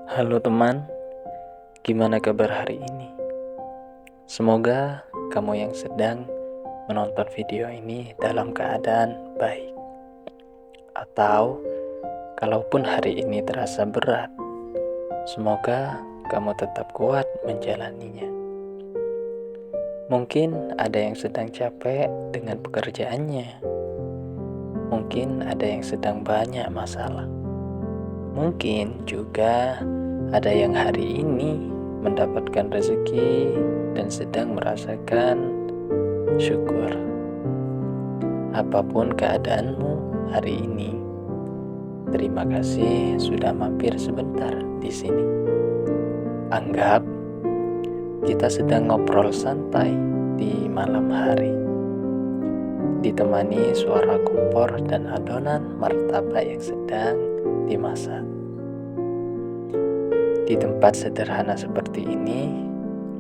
Halo teman, gimana kabar hari ini? Semoga kamu yang sedang menonton video ini dalam keadaan baik. Atau kalaupun hari ini terasa berat, semoga kamu tetap kuat menjalaninya. Mungkin ada yang sedang capek dengan pekerjaannya. Mungkin ada yang sedang banyak masalah. Mungkin juga ada yang hari ini mendapatkan rezeki dan sedang merasakan syukur. Apapun keadaanmu hari ini, terima kasih sudah mampir sebentar di sini. Anggap kita sedang ngobrol santai di malam hari, ditemani suara kompor dan adonan martabak yang sedang dimasak. Di tempat sederhana seperti ini,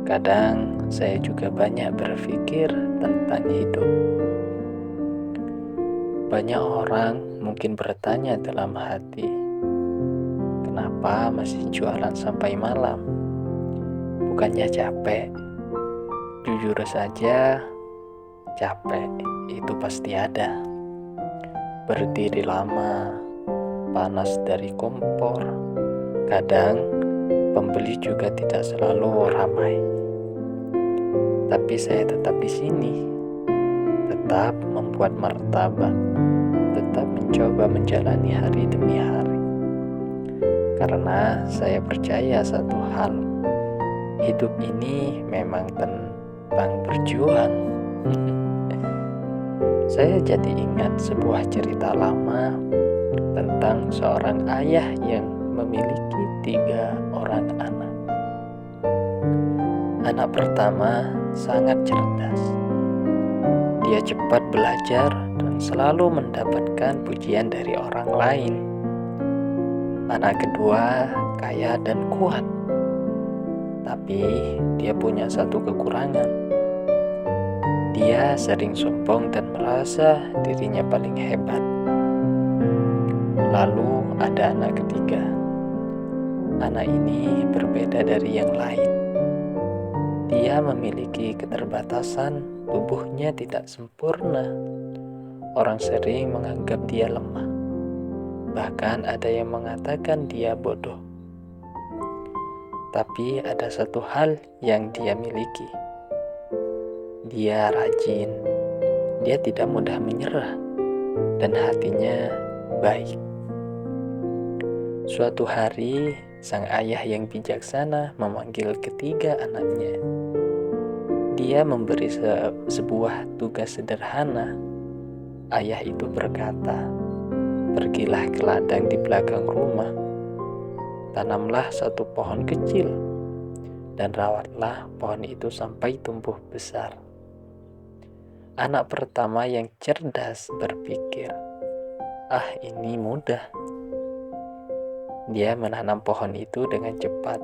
kadang saya juga banyak berpikir tentang hidup. Banyak orang mungkin bertanya dalam hati, kenapa masih jualan sampai malam? Bukannya capek? Jujur saja, capek itu pasti ada. Berdiri lama, panas dari kompor, kadang pembeli juga tidak selalu ramai. Tapi saya tetap di sini, tetap membuat martabak, tetap mencoba menjalani hari demi hari. Karena saya percaya satu hal, hidup ini memang tentang berjuang. Saya jadi ingat sebuah cerita lama tentang seorang ayah yang memiliki 3 orang anak. Anak pertama sangat cerdas. Dia cepat belajar dan selalu mendapatkan pujian dari orang lain. Anak kedua kaya dan kuat. Tapi dia punya satu kekurangan. Dia sering sombong dan merasa dirinya paling hebat. Lalu ada anak ketiga. Anak ini berbeda dari yang lain. Dia memiliki keterbatasan, tubuhnya tidak sempurna. Orang sering menganggap dia lemah. Bahkan ada yang mengatakan dia bodoh. Tapi ada satu hal yang dia miliki. Dia rajin. Dia tidak mudah menyerah. Dan hatinya baik. Suatu hari, sang ayah yang bijaksana memanggil ketiga anaknya. Dia memberi sebuah tugas sederhana. Ayah itu berkata, "Pergilah ke ladang di belakang rumah. Tanamlah satu pohon kecil dan rawatlah pohon itu sampai tumbuh besar." Anak pertama yang cerdas berpikir, ini mudah. Dia menanam pohon itu dengan cepat,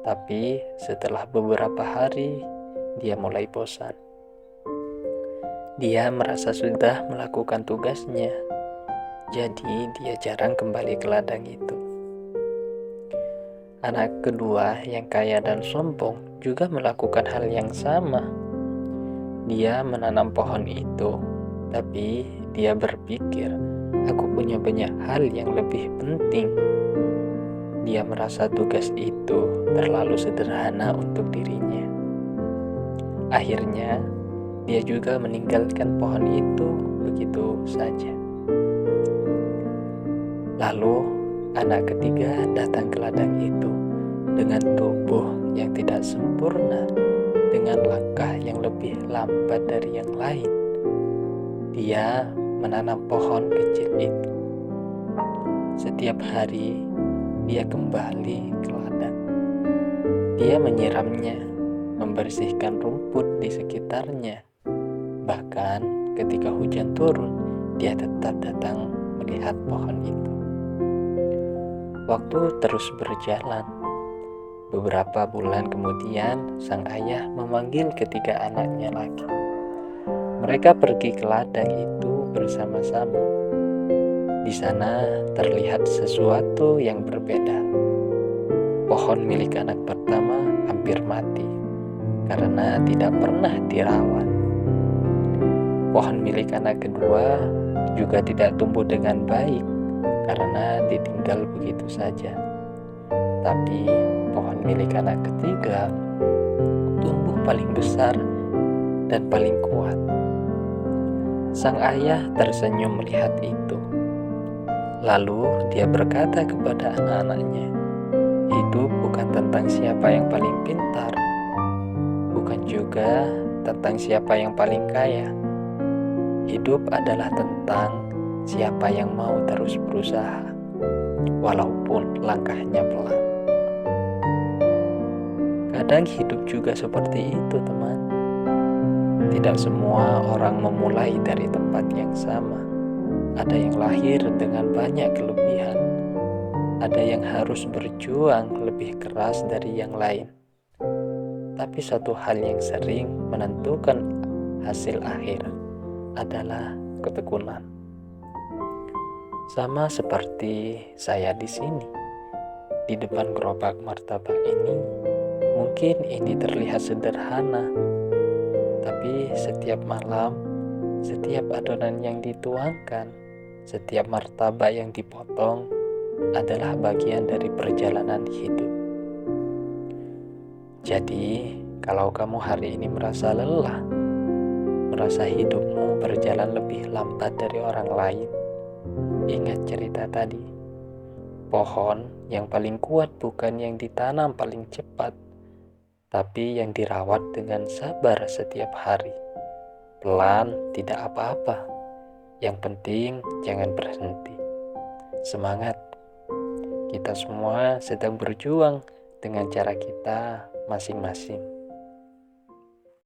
tapi setelah beberapa hari, dia mulai bosan. Dia merasa sudah melakukan tugasnya, jadi dia jarang kembali ke ladang itu. Anak kedua yang kaya dan sombong juga melakukan hal yang sama. Dia menanam pohon itu, tapi dia berpikir, aku punya banyak hal yang lebih penting. Dia merasa tugas itu terlalu sederhana untuk dirinya. Akhirnya, dia juga meninggalkan pohon itu begitu saja. Lalu, anak ketiga datang ke ladang itu dengan tubuh yang tidak sempurna, dengan langkah yang lebih lambat dari yang lain. Dia menanam pohon kecil itu. Setiap hari, dia kembali ke ladang. Dia menyiramnya, membersihkan rumput di sekitarnya. Bahkan ketika hujan turun, dia tetap datang melihat pohon itu. Waktu terus berjalan. Beberapa bulan kemudian, sang ayah memanggil ketiga anaknya lagi. Mereka pergi ke ladang itu bersama-sama. Di sana terlihat sesuatu yang berbeda. Pohon milik anak pertama hampir mati karena tidak pernah dirawat. Pohon milik anak kedua juga tidak tumbuh dengan baik karena ditinggal begitu saja. Tapi pohon milik anak ketiga tumbuh paling besar dan paling kuat. Sang ayah tersenyum melihat itu. Lalu dia berkata kepada anak-anaknya, hidup bukan tentang siapa yang paling pintar, bukan juga tentang siapa yang paling kaya. Hidup adalah tentang siapa yang mau terus berusaha, walaupun langkahnya pelan. Kadang hidup juga seperti itu, teman. Tidak semua orang memulai dari tempat yang sama. Ada yang lahir dengan banyak kelebihan. Ada yang harus berjuang lebih keras dari yang lain. Tapi satu hal yang sering menentukan hasil akhir adalah ketekunan. Sama seperti saya di sini, di depan gerobak martabak ini. Mungkin ini terlihat sederhana, tapi setiap malam, setiap adonan yang dituangkan, setiap martabak yang dipotong adalah bagian dari perjalanan hidup. Jadi, kalau kamu hari ini merasa lelah, merasa hidupmu berjalan lebih lambat dari orang lain, ingat cerita tadi. Pohon yang paling kuat bukan yang ditanam paling cepat, tapi yang dirawat dengan sabar setiap hari. Pelan, tidak apa-apa. Yang penting jangan berhenti. Semangat. Kita semua sedang berjuang dengan cara kita masing-masing.